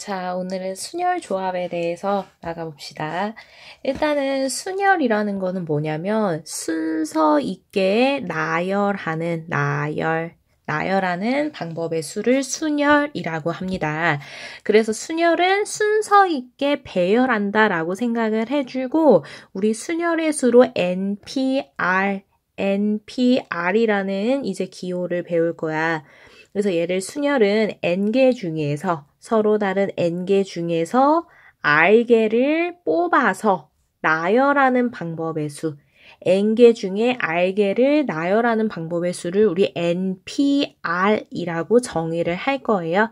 자, 오늘은 순열 조합에 대해서 나가봅시다. 일단은 순열이라는 거는 뭐냐면 순서 있게 나열하는 나열하는 방법의 수를 순열이라고 합니다. 그래서 순열은 순서 있게 배열한다 라고 생각을 해주고 우리 순열의 수로 NPR이라는 이제 기호를 배울 거야. 그래서 얘를 순열은 n개 중에서 서로 다른 n개 중에서 r개를 뽑아서 나열하는 방법의 수, n개 중에 r개를 나열하는 방법의 수를 우리 NPR이라고 정의를 할 거예요.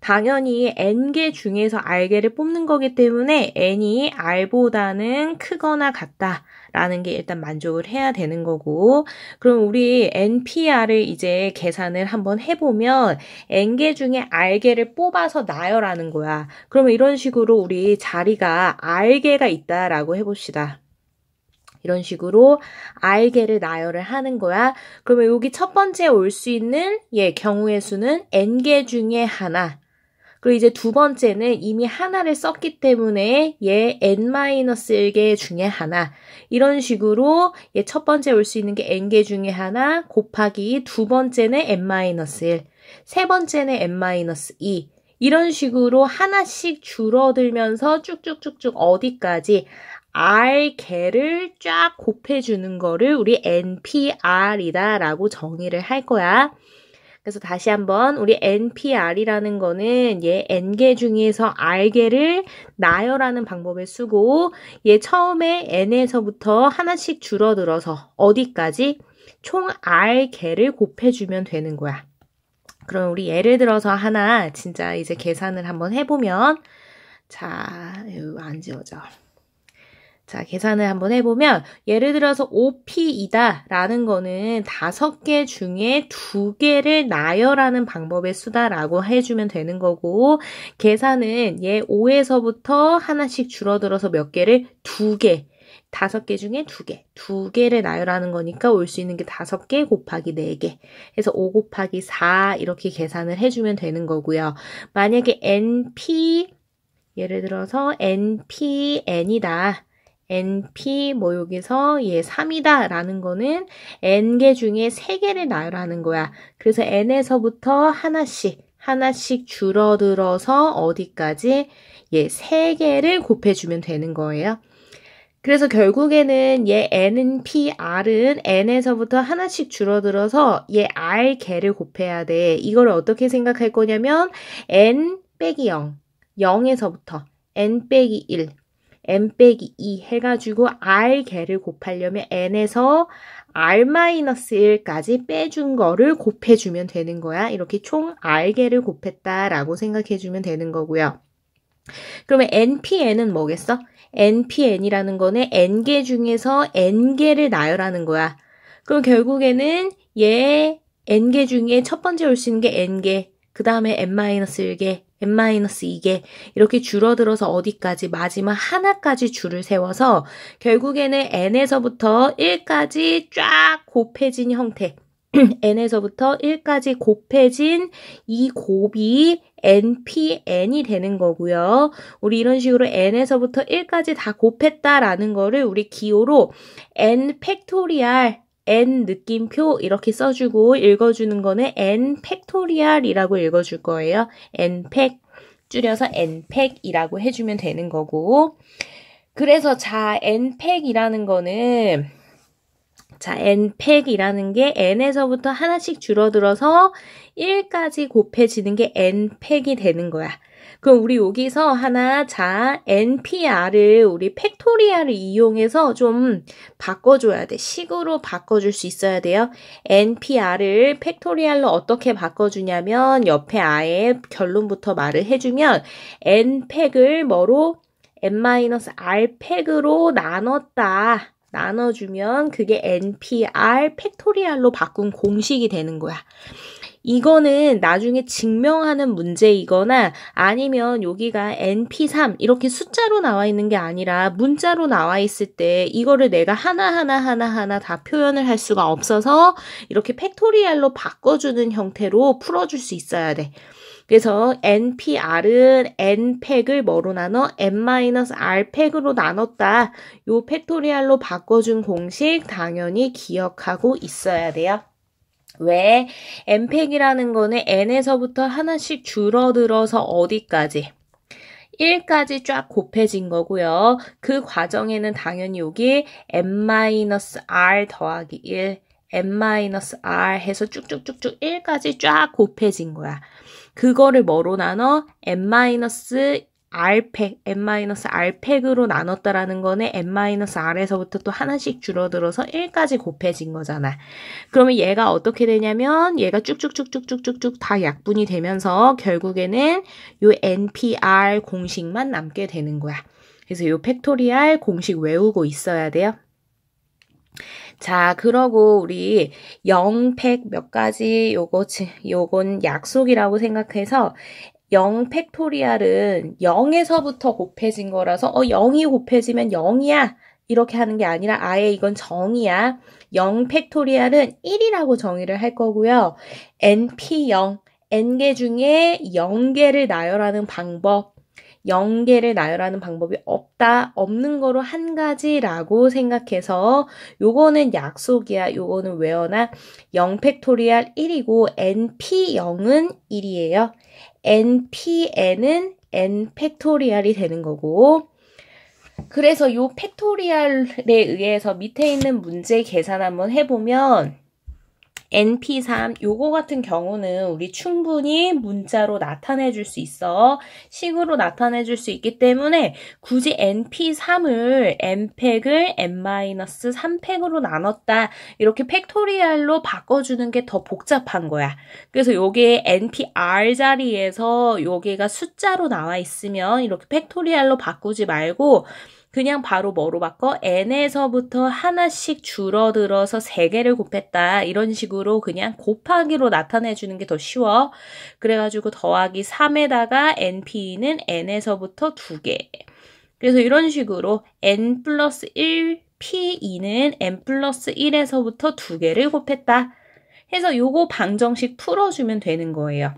당연히 n개 중에서 r개를 뽑는 거기 때문에 n이 r보다는 크거나 같다라는 게 일단 만족을 해야 되는 거고, 그럼 우리 NPR을 이제 계산을 한번 해보면 n개 중에 r개를 뽑아서 나열하는 거야. 그러면 이런 식으로 우리 자리가 r개가 있다라고 해봅시다. 이런 식으로 r개를 나열을 하는 거야. 그러면 여기 첫 번째 올 수 있는 경우의 수는 n개 중에 하나. 그리고 이제 두 번째는 이미 하나를 썼기 때문에 얘 n-1개 중에 하나. 이런 식으로 얘 첫 번째 올 수 있는 게 n개 중에 하나 곱하기 두 번째는 n-1, 세 번째는 n-2. 이런 식으로 하나씩 줄어들면서 쭉쭉쭉쭉 어디까지 r개를 쫙 곱해주는 거를 우리 NPR이다 라고 정의를 할 거야. 그래서 다시 한번 우리 NPR이라는 거는 얘 n개 중에서 r개를 나열하는 방법을 쓰고 얘 처음에 n에서부터 하나씩 줄어들어서 어디까지? 총 r개를 곱해주면 되는 거야. 그럼 우리 예를 들어서 하나 진짜 이제 계산을 한번 해보면 자, 이거 안 지워져. 자, 계산을 한번 해보면 예를 들어서 5P이다 라는 거는 5개 중에 2개를 나열하는 방법의 수다라고 해주면 되는 거고 계산은 얘 5에서부터 하나씩 줄어들어서 몇 개를? 2개. 5개 중에 2개. 2개를 나열하는 거니까 올 수 있는 게 5개 곱하기 4개. 해서 5 곱하기 4 이렇게 계산을 해주면 되는 거고요. 만약에 예를 들어서 NPN이다. NP 여기서 얘 3이다 라는 거는 n개 중에 3개를 나열하는 거야. 그래서 n에서부터 하나씩 줄어들어서 어디까지? 얘 3개를 곱해주면 되는 거예요. 그래서 결국에는 얘 NPR은 n에서부터 하나씩 줄어들어서 얘 r개를 곱해야 돼. 이걸 어떻게 생각할 거냐면 n 빼기 0, 0에서부터 n 빼기 1, n 빼기 2 해가지고 r개를 곱하려면 n에서 r-1까지 빼준 거를 곱해주면 되는 거야. 이렇게 총 r개를 곱했다라고 생각해주면 되는 거고요. 그러면 NPN은 뭐겠어? NPN이라는 거는 n개 중에서 n개를 나열하는 거야. 그럼 결국에는 얘 n개 중에 첫 번째 올 수 있는 게 n개, 그 다음에 n-1개, n-2개 이렇게 줄어들어서 어디까지? 마지막 하나까지 줄을 세워서 결국에는 n에서부터 1까지 쫙 곱해진 형태 n에서부터 1까지 곱해진 이 곱이 NPN이 되는 거고요. 우리 이런 식으로 n에서부터 1까지 다 곱했다라는 거를 우리 기호로 n 팩토리얼 n 느낌표 이렇게 써주고 읽어주는 거는 n 팩토리얼이라고 읽어줄 거예요. n 팩 줄여서 n 팩이라고 해주면 되는 거고 그래서 n 팩이라는 거는 n팩이라는 게 n에서부터 하나씩 줄어들어서 1까지 곱해지는 게 n팩이 되는 거야. 그럼 우리 여기서 하나 NPR을 우리 팩토리얼을 이용해서 좀 바꿔줘야 돼. 식으로 바꿔줄 수 있어야 돼요. NPR을 팩토리얼로 어떻게 바꿔주냐면 옆에 아예 결론부터 말을 해주면 n팩을 뭐로? n-r팩으로 나눠주면 그게 NPR 팩토리얼로 바꾼 공식이 되는 거야. 이거는 나중에 증명하는 문제이거나 아니면 여기가 NP3 이렇게 숫자로 나와 있는 게 아니라 문자로 나와 있을 때 이거를 내가 하나하나 다 표현을 할 수가 없어서 이렇게 팩토리얼로 바꿔주는 형태로 풀어줄 수 있어야 돼. 그래서 nPr은 n팩을 뭐로 나눠? n-r팩으로 나눴다. 요 팩토리얼로 바꿔준 공식 당연히 기억하고 있어야 돼요. 왜? n팩이라는 거는 n에서부터 하나씩 줄어들어서 어디까지? 1까지 쫙 곱해진 거고요. 그 과정에는 당연히 여기 n-r 더하기 1, n-r 해서 쭉쭉쭉쭉 1까지 쫙 곱해진 거야. 그거를 뭐로 나눠? n-r팩, n-r팩으로 나눴다라는 거는 n-r에서부터 또 하나씩 줄어들어서 1까지 곱해진 거잖아. 그러면 얘가 어떻게 되냐면 얘가 쭉쭉쭉쭉쭉쭉쭉 다 약분이 되면서 결국에는 요 npr 공식만 남게 되는 거야. 그래서 요 팩토리얼 공식 외우고 있어야 돼요. 자, 그러고 우리 0팩 몇 가지 요건 약속이라고 생각해서 0 팩토리얼은 0에서부터 곱해진 거라서 0이 곱해지면 0이야. 이렇게 하는 게 아니라 아예 이건 정의야. 0 팩토리얼은 1이라고 정의를 할 거고요. np0, n개 중에 0개를 나열하는 방법. 0개를 나열하는 방법이 없는 거로 한 가지라고 생각해서 요거는 약속이야. 요거는 외워놔. 0 팩토리얼 1이고 np0은 1이에요. npn은 n 팩토리얼이 되는 거고 그래서 요 팩토리얼에 의해서 밑에 있는 문제 계산 한번 해보면 np3 요거 같은 경우는 우리 충분히 문자로 나타내 줄 수 있어. 식으로 나타내 줄 수 있기 때문에 굳이 np3을 n팩을 n-3팩으로 나눴다. 이렇게 팩토리얼로 바꿔주는 게 더 복잡한 거야. 그래서 요게 npr 자리에서 요게가 숫자로 나와 있으면 이렇게 팩토리얼로 바꾸지 말고 그냥 바로 뭐로 바꿔? n에서부터 하나씩 줄어들어서 3개를 곱했다. 이런 식으로 그냥 곱하기로 나타내주는 게 더 쉬워. 그래가지고 더하기 3에다가 np는 n에서부터 2개. 그래서 이런 식으로 n 플러스 1 p2는 n 플러스 1에서부터 2개를 곱했다. 해서 요거 방정식 풀어주면 되는 거예요.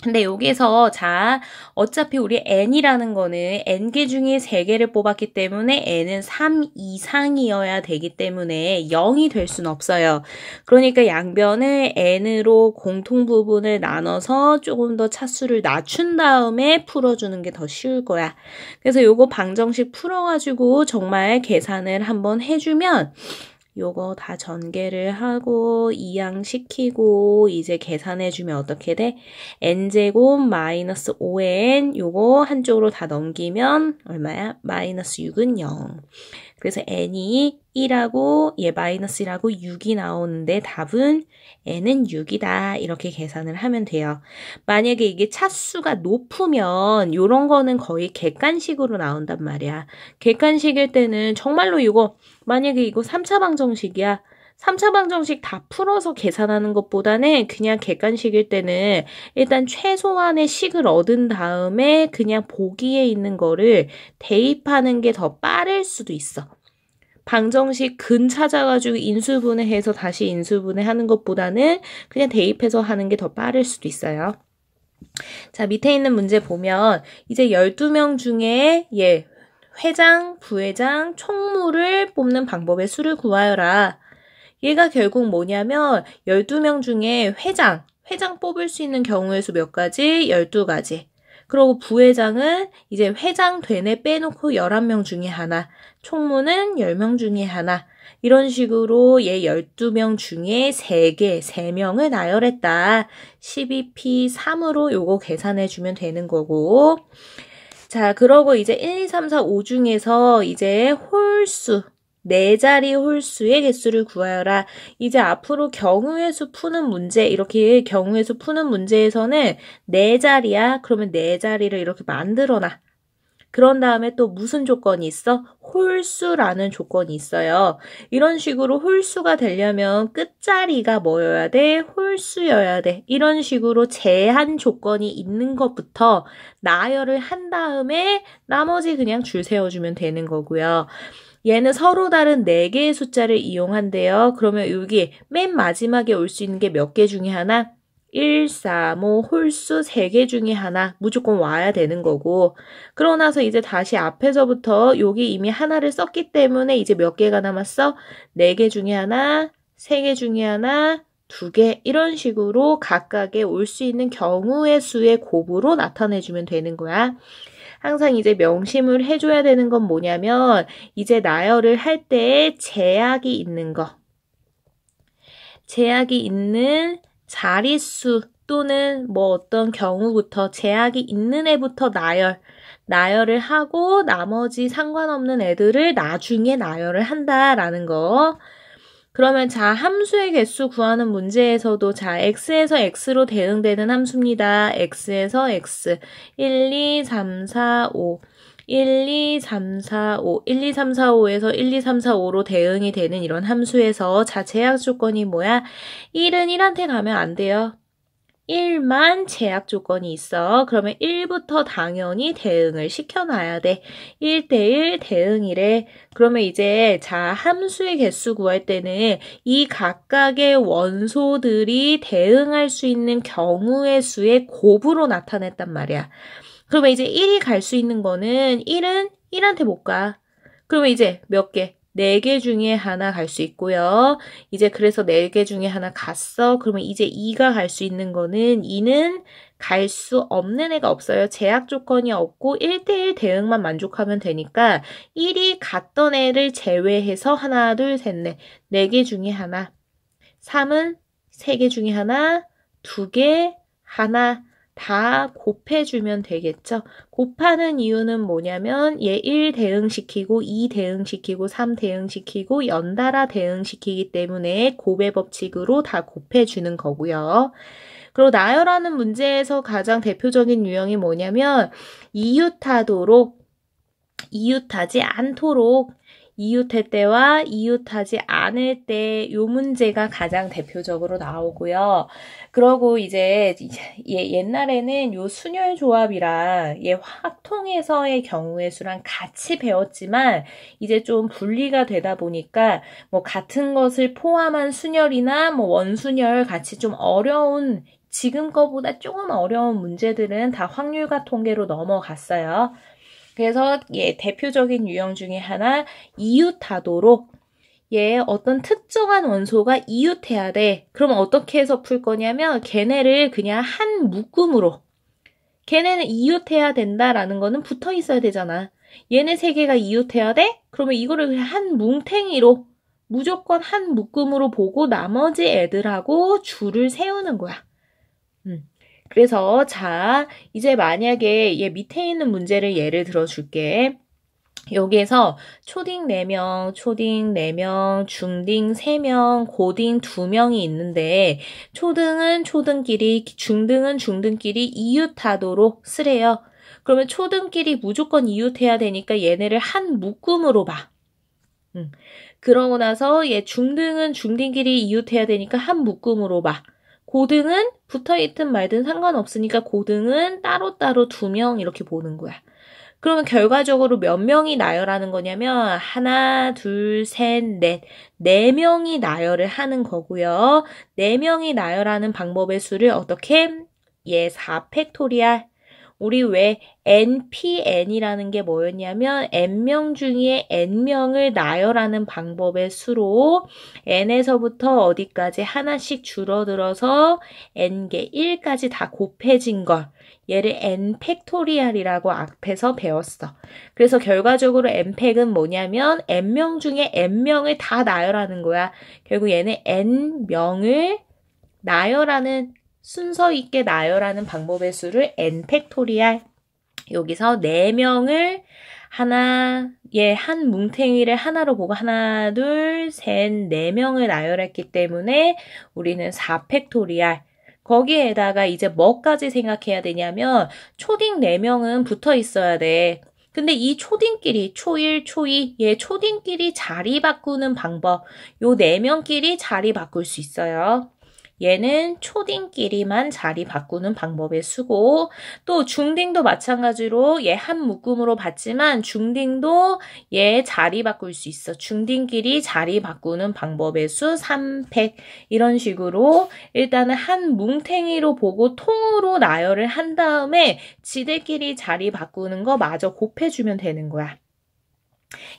근데 여기서 자 어차피 우리 n이라는 거는 n개 중에 3개를 뽑았기 때문에 n은 3 이상이어야 되기 때문에 0이 될 수는 없어요. 그러니까 양변을 n으로 공통 부분을 나눠서 조금 더 차수를 낮춘 다음에 풀어주는 게 더 쉬울 거야. 그래서 요거 방정식 풀어가지고 정말 계산을 한번 해주면 요거 다 전개를 하고 이항시키고 이제 계산해주면 어떻게 돼? n제곱 마이너스 5n 요거 한쪽으로 다 넘기면 얼마야? 마이너스 6은 0. 그래서 n이 1하고 얘 마이너스 1하고 6이 나오는데 답은 n은 6이다. 이렇게 계산을 하면 돼요. 만약에 이게 차수가 높으면 요런 거는 거의 객관식으로 나온단 말이야. 객관식일 때는 정말로 이거 만약에 이거 3차 방정식이야. 3차 방정식 다 풀어서 계산하는 것보다는 그냥 객관식일 때는 일단 최소한의 식을 얻은 다음에 그냥 보기에 있는 거를 대입하는 게 더 빠를 수도 있어. 방정식 근 찾아가지고 인수분해해서 다시 인수분해하는 것보다는 그냥 대입해서 하는 게 더 빠를 수도 있어요. 자, 밑에 있는 문제 보면 이제 12명 중에 회장, 부회장, 총무를 뽑는 방법의 수를 구하여라. 얘가 결국 뭐냐면 12명 중에 회장 뽑을 수 있는 경우의 수 몇 가지? 12가지. 그리고 부회장은 이제 회장 되네 빼놓고 11명 중에 하나, 총무는 10명 중에 하나. 이런 식으로 얘 12명 중에 3명을 나열했다. 12p3으로 요거 계산해주면 되는 거고. 자, 그러고 이제 1, 2, 3, 4, 5 중에서 이제 홀수, 4자리 홀수의 개수를 구하여라. 이제 앞으로 경우의 수 푸는 문제, 이렇게 경우의 수 푸는 문제에서는 4자리야. 그러면 4자리를 이렇게 만들어놔. 그런 다음에 또 무슨 조건이 있어? 홀수라는 조건이 있어요. 이런 식으로 홀수가 되려면 끝자리가 뭐여야 돼? 홀수여야 돼. 이런 식으로 제한 조건이 있는 것부터 나열을 한 다음에 나머지 그냥 줄 세워주면 되는 거고요. 얘는 서로 다른 4개의 숫자를 이용한대요. 그러면 여기 맨 마지막에 올 수 있는 게 몇 개 중에 하나? 1, 4, 뭐 홀수 3개 중에 하나 무조건 와야 되는 거고 그러고 나서 이제 다시 앞에서부터 여기 이미 하나를 썼기 때문에 이제 몇 개가 남았어? 4개 중에 하나, 3개 중에 하나, 2개 이런 식으로 각각의 올 수 있는 경우의 수의 곱으로 나타내주면 되는 거야. 항상 이제 명심을 해줘야 되는 건 뭐냐면 이제 나열을 할 때 제약이 있는 거. 제약이 있는 자릿수 또는 뭐 어떤 경우부터 제약이 있는 애부터 나열을 하고 나머지 상관없는 애들을 나중에 나열을 한다라는 거. 그러면 자, 함수의 개수 구하는 문제에서도 자, x에서 x로 대응되는 함수입니다. x에서 x. 1, 2, 3, 4, 5. 1, 2, 3, 4, 5. 1, 2, 3, 4, 5에서 1, 2, 3, 4, 5로 대응이 되는 이런 함수에서 자, 제약 조건이 뭐야? 1은 1한테 가면 안 돼요. 1만 제약 조건이 있어. 그러면 1부터 당연히 대응을 시켜놔야 돼. 1대1 대응이래. 그러면 이제 자 함수의 개수 구할 때는 이 각각의 원소들이 대응할 수 있는 경우의 수의 곱으로 나타냈단 말이야. 그러면 이제 1이 갈 수 있는 거는 1은 1한테 못 가. 그러면 이제 몇 개? 4개 중에 하나 갈 수 있고요. 이제 그래서 4개 중에 하나 갔어. 그러면 이제 2가 갈 수 있는 거는 2는 갈 수 없는 애가 없어요. 제약 조건이 없고 1대1 대응만 만족하면 되니까 1이 갔던 애를 제외해서 하나, 둘, 셋, 넷. 4개 중에 하나. 3은 3개 중에 하나, 2개, 하나. 다 곱해주면 되겠죠. 곱하는 이유는 뭐냐면 얘 1 대응시키고 2 대응시키고 3 대응시키고 연달아 대응시키기 때문에 곱의 법칙으로 다 곱해주는 거고요. 그리고 나열하는 문제에서 가장 대표적인 유형이 뭐냐면 이웃하지 않도록 이웃할 때와 이웃하지 않을 때 요 문제가 가장 대표적으로 나오고요. 그러고 이제 옛날에는 요 순열 조합이랑 얘 확통에서의 경우의 수랑 같이 배웠지만 이제 좀 분리가 되다 보니까 뭐 같은 것을 포함한 순열이나 뭐 원순열 같이 좀 어려운 지금 거보다 조금 어려운 문제들은 다 확률과 통계로 넘어갔어요. 그래서 대표적인 유형 중에 하나 이웃하도록 어떤 특정한 원소가 이웃해야 돼. 그러면 어떻게 해서 풀 거냐면 걔네를 그냥 한 묶음으로 걔네는 이웃해야 된다라는 거는 붙어 있어야 되잖아. 얘네 세 개가 이웃해야 돼? 그러면 이거를 그냥 한 뭉탱이로 무조건 한 묶음으로 보고 나머지 애들하고 줄을 세우는 거야. 그래서 자 이제 만약에 얘 밑에 있는 문제를 예를 들어줄게. 여기에서 초딩 4명, 초딩 4명, 중딩 3명, 고딩 2명이 있는데 초등은 초등끼리, 중등은 중등끼리 이웃하도록 쓰래요. 그러면 초등끼리 무조건 이웃해야 되니까 얘네를 한 묶음으로 봐. 그러고 나서 얘 중등은 중딩끼리 이웃해야 되니까 한 묶음으로 봐. 고등은 붙어있든 말든 상관없으니까 고등은 따로따로 2명 이렇게 보는 거야. 그러면 결과적으로 몇 명이 나열하는 거냐면 하나, 둘, 셋, 넷. 4명이 나열을 하는 거고요. 4명이 나열하는 방법의 수를 어떻게? 4팩토리알. 우리 왜 NPN이라는 게 뭐였냐면 N명 중에 N명을 나열하는 방법의 수로 N에서부터 어디까지 하나씩 줄어들어서 N개 1까지 다 곱해진 걸 얘를 N팩토리알이라고 앞에서 배웠어. 그래서 결과적으로 N팩은 뭐냐면 N명 중에 N명을 다 나열하는 거야. 결국 얘는 N명을 나열하는 순서 있게 나열하는 방법의 수를 N팩토리알. 여기서 4명을 한 뭉탱이를 하나로 보고 하나, 둘, 셋, 4명을 나열했기 때문에 우리는 4팩토리알. 거기에다가 이제 뭐까지 생각해야 되냐면 초딩 4명은 붙어 있어야 돼. 근데 이 초딩끼리 초1, 초2 얘 초딩끼리 자리 바꾸는 방법 요 4명끼리 자리 바꿀 수 있어요. 얘는 초딩끼리만 자리 바꾸는 방법의 수고, 또 중딩도 마찬가지로 얘 한 묶음으로 봤지만 중딩도 얘 자리 바꿀 수 있어. 중딩끼리 자리 바꾸는 방법의 수 3팩. 이런 식으로 일단은 한 뭉탱이로 보고 통으로 나열을 한 다음에 지들끼리 자리 바꾸는 거 마저 곱해주면 되는 거야.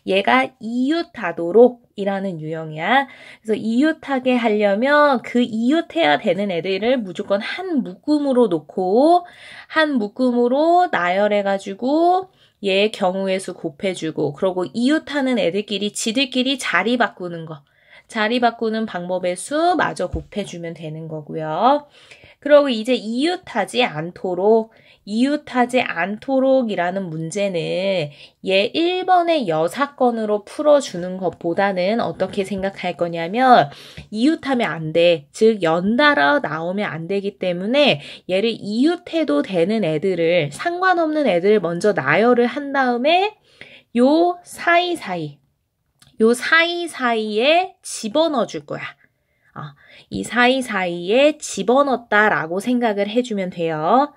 얘가 이웃하도록 이라는 유형이야. 그래서 이웃하게 하려면 그 이웃해야 되는 애들을 무조건 한 묶음으로 놓고 한 묶음으로 나열해가지고 얘 경우의 수 곱해주고, 그러고 이웃하는 애들끼리 지들끼리 자리 바꾸는 거, 자리 바꾸는 방법의 수 마저 곱해주면 되는 거고요. 그리고 이제 이웃하지 않도록이라는 문제는 얘 1번의 여사건으로 풀어주는 것보다는 어떻게 생각할 거냐면, 이웃하면 안 돼. 즉 연달아 나오면 안 되기 때문에 얘를 이웃해도 되는 애들을, 상관없는 애들을 먼저 나열을 한 다음에 요 사이사이에 집어넣어 줄 거야. 이 사이사이에 집어넣었다라고 생각을 해주면 돼요.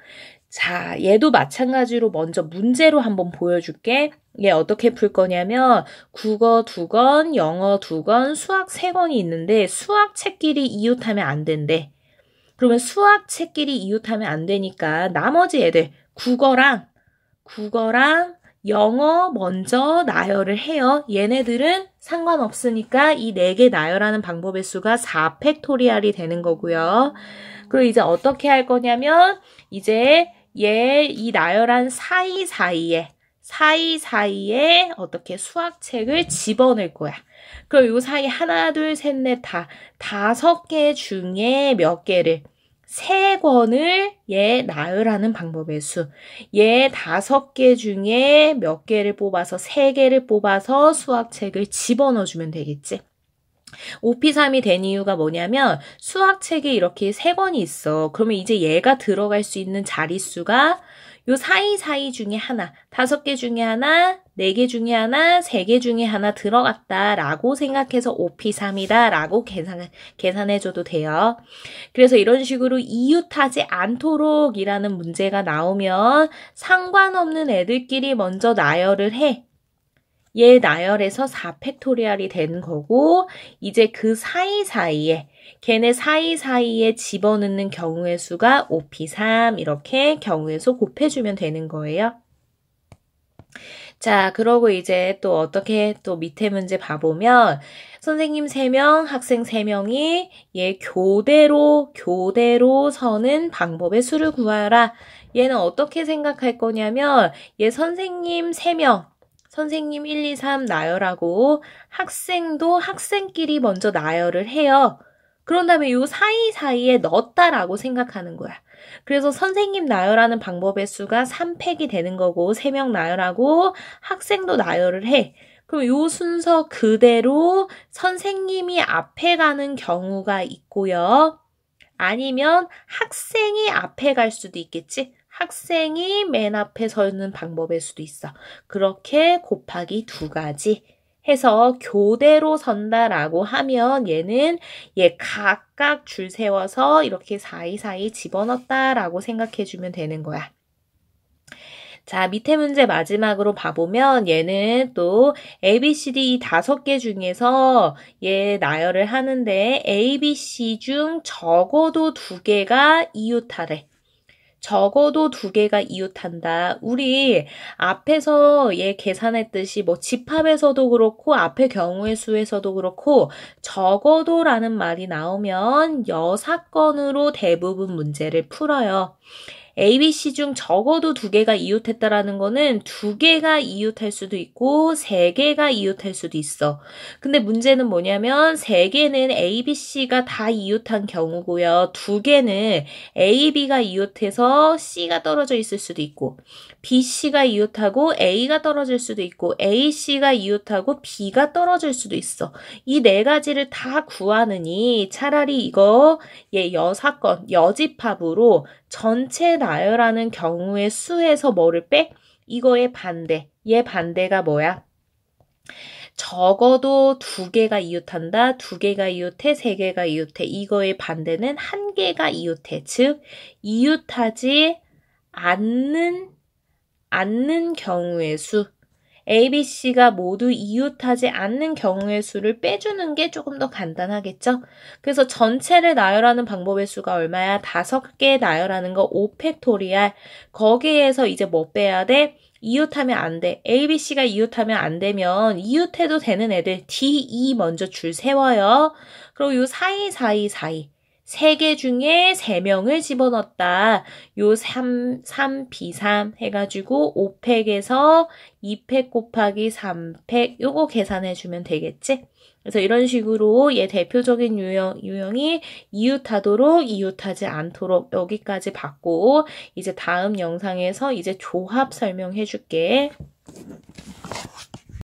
자, 얘도 마찬가지로 먼저 문제로 한번 보여줄게. 얘 어떻게 풀 거냐면 국어 2권, 영어 2권, 수학 3권이 있는데 수학책끼리 이웃하면 안 된대. 그러면 수학책끼리 이웃하면 안 되니까 나머지 애들 국어랑 영어 먼저 나열을 해요. 얘네들은 상관없으니까 이 4개 나열하는 방법의 수가 4팩토리얼이 되는 거고요. 그리고 이제 어떻게 할 거냐면 이제 얘 이 나열한 사이사이에 어떻게 수학책을 집어넣을 거야. 그럼 요 사이 하나, 둘, 셋, 넷, 5개 중에 몇 개를, 3권을 얘 나열하는 방법의 수. 얘 5개 중에 몇 개를 뽑아서 3개를 뽑아서 수학책을 집어넣어주면 되겠지. 5P3이 된 이유가 뭐냐면 수학책에 이렇게 3권이 있어. 그러면 이제 얘가 들어갈 수 있는 자릿수가 요 사이사이 중에 하나, 5개 중에 하나, 4개 중에 하나, 3개 중에 하나 들어갔다라고 생각해서 5P3이다라고 계산해줘도 돼요. 그래서 이런 식으로 이웃하지 않도록이라는 문제가 나오면 상관없는 애들끼리 먼저 나열을 해. 얘 나열해서 4팩토리얼이 되는 거고, 이제 그 사이사이에, 걔네 사이사이에 집어넣는 경우의 수가 5P3 이렇게 경우의 수 곱해주면 되는 거예요. 자, 그러고 이제 또 어떻게 또 밑에 문제 봐보면 선생님 3명, 학생 3명이 얘 교대로 서는 방법의 수를 구하라. 얘는 어떻게 생각할 거냐면 얘 선생님 3명, 선생님 1, 2, 3 나열하고 학생도 학생끼리 먼저 나열을 해요. 그런 다음에 요 사이사이에 넣었다라고 생각하는 거야. 그래서 선생님 나열하는 방법의 수가 3팩이 되는 거고 3명 나열하고 학생도 나열을 해. 그럼 요 순서 그대로 선생님이 앞에 가는 경우가 있고요. 아니면 학생이 앞에 갈 수도 있겠지. 학생이 맨 앞에 서는 방법일 수도 있어. 그렇게 곱하기 2가지 해서 교대로 선다라고 하면 얘는 얘 각각 줄 세워서 이렇게 사이사이 집어넣었다라고 생각해주면 되는 거야. 자, 밑에 문제 마지막으로 봐보면 얘는 또 A, B, C, D 5개 중에서 얘 나열을 하는데 A, B, C 중 적어도 2개가 이웃하래. 적어도 2개가 이웃한다. 우리 앞에서 얘 계산했듯이 뭐 집합에서도 그렇고 앞에 경우의 수에서도 그렇고 적어도라는 말이 나오면 여사건으로 대부분 문제를 풀어요. A, B, C 중 적어도 2개가 이웃했다라는 거는 2개가 이웃할 수도 있고 3개가 이웃할 수도 있어. 근데 문제는 뭐냐면 3개는 A, B, C가 다 이웃한 경우고요. 2개는 A, B가 이웃해서 C가 떨어져 있을 수도 있고 B, C가 이웃하고 A가 떨어질 수도 있고 A, C가 이웃하고 B가 떨어질 수도 있어. 이 4가지를 다 구하느니 차라리 이거 얘 여사건, 여집합으로 전체 나열하는 경우의 수에서 뭐를 빼? 이거의 반대. 얘 반대가 뭐야? 적어도 2개가 이웃한다. 2개가 이웃해. 3개가 이웃해. 이거의 반대는 1개가 이웃해. 즉 이웃하지 않는 경우의 수. A, B, C가 모두 이웃하지 않는 경우의 수를 빼주는 게 조금 더 간단하겠죠? 그래서 전체를 나열하는 방법의 수가 얼마야? 5개 나열하는 거 5팩토리알. 거기에서 이제 뭐 빼야 돼? 이웃하면 안 돼. A, B, C가 이웃하면 안 되면 이웃해도 되는 애들 D, E 먼저 줄 세워요. 그리고 요 사이 3개 중에 3명을 집어넣었다. 요 3, B3 해가지고 5팩에서 2팩 곱하기 3팩 요거 계산해주면 되겠지? 그래서 이런 식으로 얘 대표적인 유형이 이웃하도록 이웃하지 않도록 여기까지 받고 이제 다음 영상에서 이제 조합 설명해 줄게.